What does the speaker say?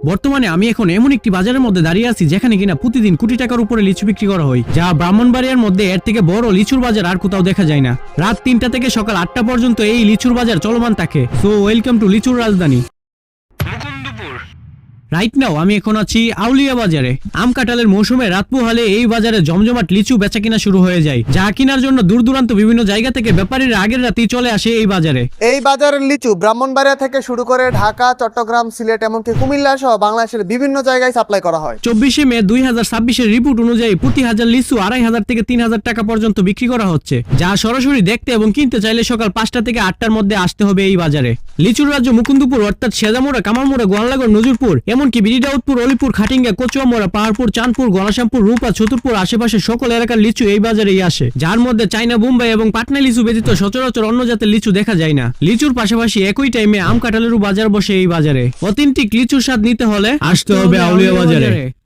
বর্তমানে আমি এখন এমন একটি বাজারের মধ্যে দাঁড়িয়ে আছি যেখানে কিনা প্রতিদিন কোটি টাকার উপরে লিচু বিক্রি করা হয়, যা ব্রাহ্মণবাড়িয়ার মধ্যে এর থেকে বড় লিচুর বাজার আর কোথাও দেখা যায় না। রাত 3টা থেকে সকাল 8টা পর্যন্ত এই লিচুর বাজার চলমান থাকে। সো ওয়েলকাম টু লিচুর রাজধানী। রাইট নাও আমি এখন আছি আউলিয়া বাজারে। আম কাঁঠালের মৌসুমে রাত পোহালে এই বাজারে জমজমাট লিচু বেচা কিনা শুরু হয়ে যায়, যা কেনার জন্য দূর দূরান্ত বিভিন্ন জায়গা থেকে ব্যাপারীরা আগের রাতেই চলে আসে এই বাজারে। এই বাজারের লিচু ব্রাহ্মণবাড়িয়া থেকে শুরু করে ঢাকা, চট্টগ্রাম, সিলেট এমনকি কুমিল্লা সহ বাংলাদেশের বিভিন্ন জায়গায় সাপ্লাই করা হয়। 24শে মে 2026-এর রিপোর্ট অনুযায়ী প্রতি হাজার লিচু 2500 থেকে 3000 টাকা পর্যন্ত বিক্রি করা হচ্ছে, যা সরাসরি দেখতে এবং কিনতে চাইলে সকাল 5টা থেকে 8টার মধ্যে আসতে হবে এই বাজারে। লিচুর রাজ্য মুকুন্দপুর অর্থাৎ সেজামোড়া, কামালমোড়া, গোয়ালনগর, নজরপুর এমনকি বিডিদাউদপুর, অলিপুর, খাটিঙ্গা, কচুয়ামোড়া, পাহাড়পুর, চাঁদপুর, গলাশ্যামপুর, রূপা, চতুরপুর আশেপাশে সকল এলাকার লিচু এই বাজারেই আসে, যার মধ্যে চাইনা, বোম্বাই এবং পাটনা লিচু ব্যতীত সচরাচর অন্য জাতের লিচু দেখা যায় না। লিচুর পাশাপাশি একই টাইমে আম কাঁঠালেরও বাজার বসে এই বাজারে। অথেন্টিক লিচুর স্বাদ নিতে হলে আসতে হবে আউলিয়া বাজারে।